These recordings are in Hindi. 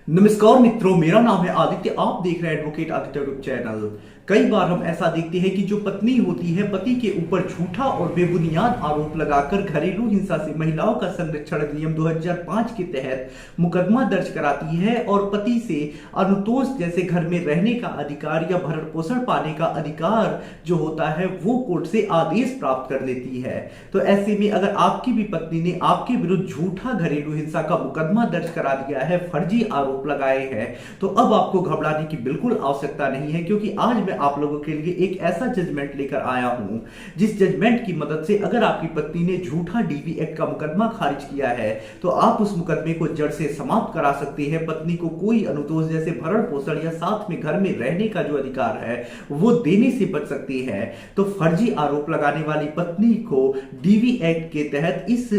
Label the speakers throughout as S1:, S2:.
S1: नमस्कार मित्रों, मेरा नाम है आदित्य। आप देख रहे हैं एडवोकेट आदित्य यूट्यूब चैनल। कई बार हम ऐसा देखते हैं कि जो पत्नी होती है पति के ऊपर झूठा और बेबुनियाद आरोप लगाकर घरेलू हिंसा से महिलाओं का संरक्षण अधिनियम 2005 के तहत मुकदमा दर्ज कराती है और पति से अनुतोष जैसे घर में रहने का अधिकार या भरण पोषण पाने का अधिकार जो होता है वो कोर्ट से आदेश प्राप्त कर लेती है। तो ऐसे में अगर आपकी भी पत्नी ने आपके विरुद्ध झूठा घरेलू हिंसा का मुकदमा दर्ज करा दिया है, फर्जी आरोप लगाए हैं, तो अब आपको घबराने की बिल्कुल आवश्यकता नहीं है, क्योंकि आज मैं आप लोगों के लिए एक ऐसा जजमेंट लेकर आया हूं जिस जजमेंट की मदद से अगर आपकी पत्नी ने झूठा डीवी एक्ट का मुकदमा खारिज किया है तो आप उस मुकदमे को जड़ से समाप्त करा सकते हैं। पत्नी को कोई अनुतोष जैसे भरण पोषण या साथ में घर में रहने का जो अधिकार है वो देने से बच सकती है। तो फर्जी आरोप लगाने वाली पत्नी को डीवी एक्ट के तहत इस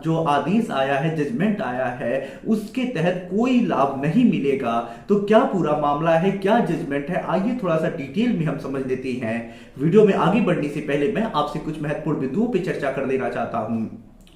S1: जो आदेश आया है, जजमेंट आया है, उसके तहत कोई लाभ नहीं मिलेगा। तो क्या पूरा मामला है, क्या जजमेंट है, आइए थोड़ा सा डिटेल में हम समझ लेते हैं। वीडियो में आगे बढ़ने से पहले मैं आपसे कुछ महत्वपूर्ण बिंदुओं पर चर्चा कर लेना चाहता हूं।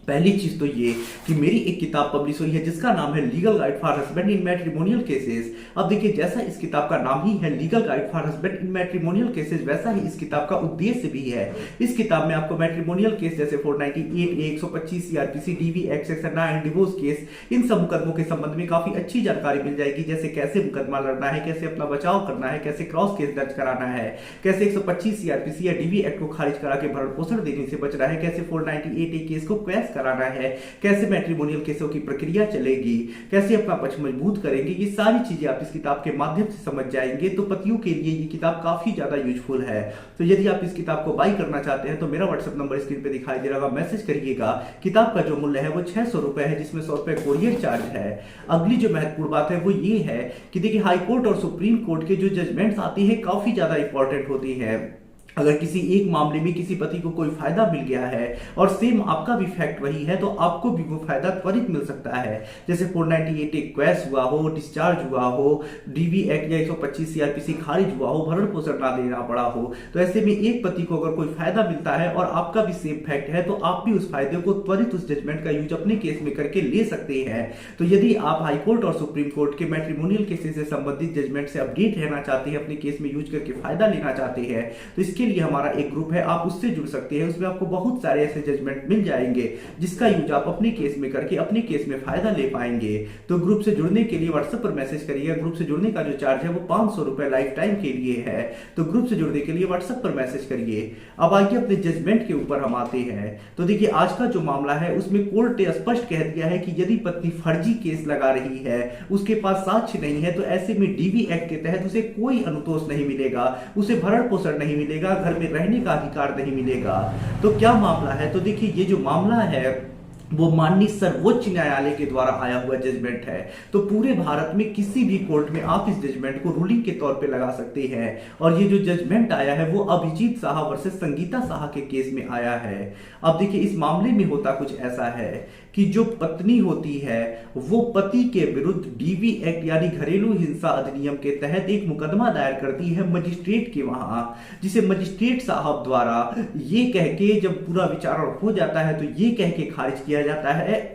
S1: पहली चीज तो ये कि मेरी एक किताब पब्लिश हुई है जिसका नाम है legal guide for husband in matrimonial cases. अब देखिए, जैसा इस किताब का नाम ही है legal guide for husband in matrimonial cases, वैसा ही इस किताब का उद्देश्य भी है। इस किताब में आपको मैट्रिमोनियल केस जैसे 498 125 CRPC, DV act section 9 divorce case, इन सब मुकदमों के संबंध में काफी अच्छी जानकारी मिल जाएगी। जैसे कैसे मुकदमा लड़ना है, कैसे अपना बचाव करना है, कैसे क्रॉस केस दर्ज कराना है, कैसे 125 सीआरपीसी या डीवी एक्ट को खारिज करा के भरण पोषण देने से बचना है, कैसे 498 केस को क्वैश कराना है, कैसे मैट्रिमोनियल केसों की प्रक्रिया चलेगी, कैसे अपना पक्ष मजबूत करेंगे, ये सारी चीजें आप इस किताब के माध्यम से समझ जाएंगे। तो पतियों के लिए ये किताब काफी ज्यादा यूजफुल है। तो यदि आप इस किताब को बाय करना चाहते हैं तो मेरा व्हाट्सएप नंबर स्क्रीन पे दिखाई दे रहा होगा, मैसेज करिएगा। किताब का जो मूल्य है वो 600 रुपए है, जिसमें 100 रुपए कोरियर चार्ज है। अगली जो महत्वपूर्ण बात है वो ये है कि देखिए, हाईकोर्ट और सुप्रीम कोर्ट के जो जजमेंट्स आती है काफी ज्यादा इंपॉर्टेंट होती है। अगर किसी एक मामले में किसी पति को कोई फायदा मिल गया है और सेम आपका भी फैक्ट वही है तो आपको भी वो फायदा त्वरित मिल सकता है। जैसे 498 क्वैश हुआ हो, डिस्चार्ज हुआ हो, डीवी एक्ट या 125 सीआरपीसी खारिज हुआ हो, भरण पोषण ना देना पड़ा हो, तो ऐसे में एक पति को अगर कोई फायदा मिलता है और आपका भी सेम फैक्ट है तो आप भी उस फायदे को त्वरित उस जजमेंट का यूज अपने केस में करके ले सकते हैं। तो यदि आप हाईकोर्ट और सुप्रीम कोर्ट के मैट्रिमोनियल केसेस से संबंधित जजमेंट से अपडेट रहना चाहते हैं, अपने केस में यूज करके फायदा लेना चाहते हैं, तो इसके लिए हमारा एक ग्रुप है, आप उससे जुड़ सकते हैं। उसमें आपको बहुत सारे ऐसे जजमेंट मिल जाएंगे जिसका यूज आप अपने केस में करके अपने केस में फायदा ले पाएंगे। तो ग्रुप से जुड़ने के लिए व्हाट्सएप पर मैसेज करिएगा। ग्रुप से जुड़ने का जो चार्ज है वो 500 रुपए लाइफ टाइम के लिए है। तो ग्रुप से जुड़ने के लिए व्हाट्सएप पर मैसेज करिए। अब आइए अपने जजमेंट के ऊपर हम आते हैं। तो देखिए, आज का जो मामला है उसमें कोर्ट ने स्पष्ट कह दिया है कि यदि पत्नी फर्जी केस लगा रही है, उसके पास साक्ष्य नहीं है, तो ऐसे में डीवी एक्ट के तहत उसे कोई अनुतोष नहीं मिलेगा, उसे भरण पोषण नहीं मिलेगा, घर में रहने का अधिकार नहीं मिलेगा। तो क्या मामला है? तो देखिए, ये जो मामला है वो माननीय सर्वोच्च न्यायालय के द्वारा आया हुआ जजमेंट है। तो पूरे भारत में किसी भी कोर्ट में आप इस जजमेंट को रूलिंग के तौर पे लगा सकते हैं। और ये जो जजमेंट आया है वो अभिजीत साहा वर्सेस संगीता साहा के केस में आया है। अब देखिए, इस मामले में होता कुछ ऐसा है कि जो पत्नी होती है वो पति के विरुद्ध डीवी एक्ट यानी घरेलू हिंसा अधिनियम के तहत एक मुकदमा दायर करती है मजिस्ट्रेट के वहां, जिसे मजिस्ट्रेट साहब द्वारा ये कह के, जब पूरा विचारण हो जाता है तो ये कह के खारिज किया जाता है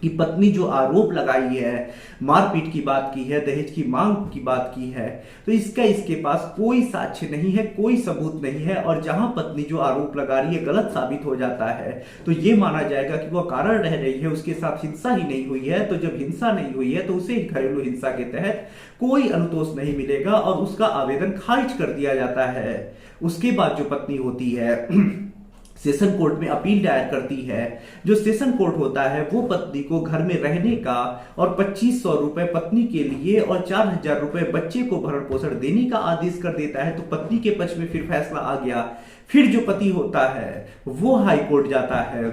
S1: कि पत्नी जो आरोप लगाई है, मारपीट की बात की है, दहेज की मांग की बात की है, तो इसके पास कोई साक्ष्य नहीं है, कोई सबूत नहीं है। और जहां पत्नी जो आरोप लगा रही है गलत साबित हो जाता है तो यह माना जाएगा कि वह कारण रह रही है, उसके साथ हिंसा ही नहीं हुई है। तो जब हिंसा नहीं हुई है तो उसे घरेलू हिंसा के तहत कोई अनुतोष नहीं मिलेगा और उसका आवेदन खारिज कर दिया जाता है। उसके बाद जो पत्नी होती है सेशन कोर्ट में अपील दायर करती है। जो सेशन कोर्ट होता है वो पत्नी को घर में रहने का और 2500 रुपए पत्नी के लिए और 4000 रुपए बच्चे को भरण पोषण देने का आदेश कर देता है। तो पत्नी के पक्ष में फिर फैसला आ गया। फिर जो पति होता है वो हाई कोर्ट जाता है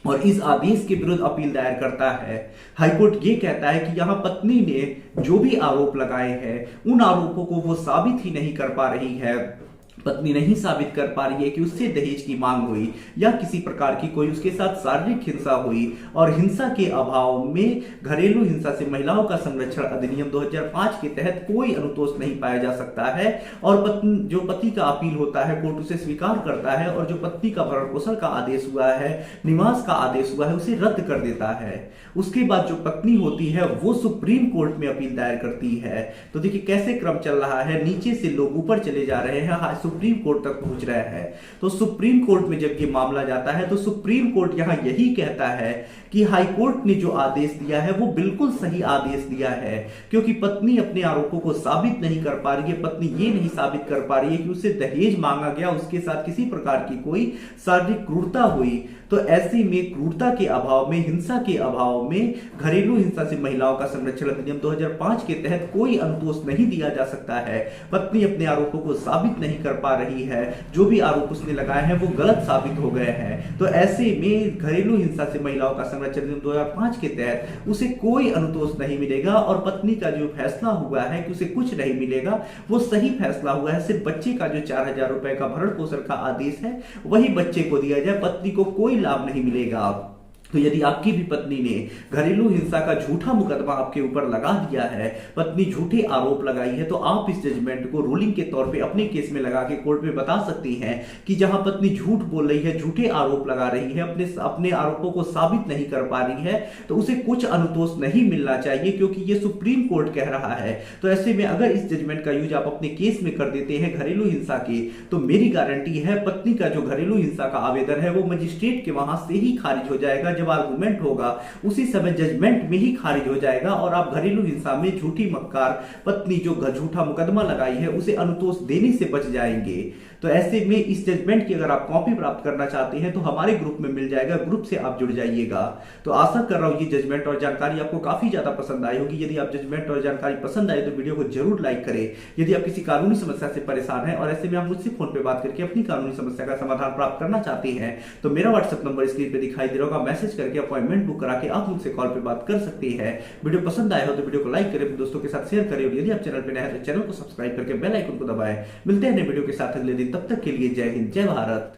S1: और इस आदेश के विरुद्ध अपील दायर करता है। हाईकोर्ट ये कहता है कि यहाँ पत्नी ने जो भी आरोप लगाए हैं उन आरोपों को वो साबित ही नहीं कर पा रही है। पत्नी नहीं साबित कर पा रही है कि उससे दहेज की मांग हुई या किसी प्रकार की कोई उसके साथ शारीरिक हिंसा हुई, और हिंसा के अभाव में घरेलू हिंसा से महिलाओं का संरक्षण अधिनियम 2005 के तहत कोई अनुतोष नहीं पाया जा सकता है। और जो पति का अपील होता है कोर्ट उसे स्वीकार करता है, और जो पत्नी का भरण पोषण का आदेश हुआ है, निवास का आदेश हुआ है, उसे रद्द कर देता है। उसके बाद जो पत्नी होती है वो सुप्रीम कोर्ट में अपील दायर करती है। तो देखिए कैसे क्रम चल रहा है, नीचे से लोग ऊपर चले जा रहे हैं, सुप्रीम कोर्ट तक पहुंच रहा है। तो सुप्रीम कोर्ट में जब ये मामला जाता है तो सुप्रीम कोर्ट यहां यही कहता है कि हाई कोर्ट ने जो आदेश दिया है वो बिल्कुल सही आदेश दिया है, क्योंकि पत्नी अपने आरोपों को साबित नहीं कर पा रही है। पत्नी ये नहीं साबित कर पा रही है कि उससे दहेज मांगा गया, उसके साथ किसी प्रकार की कोई शारीरिक क्रूरता हुई। तो ऐसे में क्रूरता के अभाव में, हिंसा के अभाव में घरेलू हिंसा से महिलाओं का संरक्षण अधिनियम 2005 के तहत कोई अनुतोष नहीं दिया जा सकता है। पत्नी अपने आरोपों को साबित नहीं कर पा रही है, जो भी आरोप उसने लगाए हैं वो गलत साबित हो गए हैं। तो ऐसे में घरेलू हिंसा से महिलाओं का संरक्षण अधिनियम 2005 के तहत उसे कोई अनुतोष नहीं मिलेगा, और पत्नी का जो फैसला हुआ है कि उसे कुछ नहीं मिलेगा वो सही फैसला हुआ है। सिर्फ बच्चे का जो 4000 रुपए का भरण पोषण का आदेश है वही बच्चे को दिया जाए, पत्नी को कोई लाभ नहीं मिलेगा। तो यदि आपकी भी पत्नी ने घरेलू हिंसा का झूठा मुकदमा आपके ऊपर लगा दिया है, पत्नी झूठे आरोप लगाई है, तो आप इस जजमेंट को रूलिंग के तौर पे अपने केस में लगा के कोर्ट में बता सकती हैं कि जहां पत्नी झूठ बोल रही है, झूठे आरोप लगा रही है, अपने आरोपों को साबित नहीं कर पा रही है, तो उसे कुछ अनुतोष नहीं मिलना चाहिए, क्योंकि ये सुप्रीम कोर्ट कह रहा है। तो ऐसे में अगर इस जजमेंट का यूज आप अपने केस में कर देते हैं घरेलू हिंसा के, तो मेरी गारंटी है पत्नी का जो घरेलू हिंसा का आवेदन है वो मजिस्ट्रेट के वहां से ही खारिज हो जाएगा। जब आर्गुमेंट होगा उसी समय जजमेंट में ही खारिज हो जाएगा, और आप घरेलू हिंसा में झूठी मक्कार पत्नी जो झूठा मुकदमा लगाई है उसे अनुतोष देने से बच जाएंगे। तो ऐसे में इस जजमेंट की अगर आप कॉपी प्राप्त करना चाहते हैं तो हमारे ग्रुप में मिल जाएगा, ग्रुप से आप जुड़ जाइएगा। तो आशा कर रहा हूं ये जजमेंट और जानकारी आपको काफी ज्यादा पसंद आई होगी। यदि आप जजमेंट और जानकारी पसंद आए तो वीडियो को जरूर लाइक करें। यदि आप किसी कानूनी समस्या से परेशान हैं और ऐसे में आप मुझसे फोन पे बात करके अपनी कानूनी समस्या का समाधान प्राप्त करना चाहते हैं तो मेरा व्हाट्सएप नंबर स्क्रीन पे दिखाई दे रहा होगा, मैसेज करके अपॉइंटमेंट बुक करा के आप मुझसे कॉल पे बात कर सकते हैं। वीडियो पसंद आया हो तो वीडियो को लाइक करें, अपने दोस्तों के साथ शेयर करें, और यदि आप चैनल पे नए हैं तो चैनल को सब्सक्राइब करके बेल आइकन को दबाएं। मिलते हैं नए वीडियो के साथ अगले दिन, तब तक के लिए जय हिंद, जय भारत।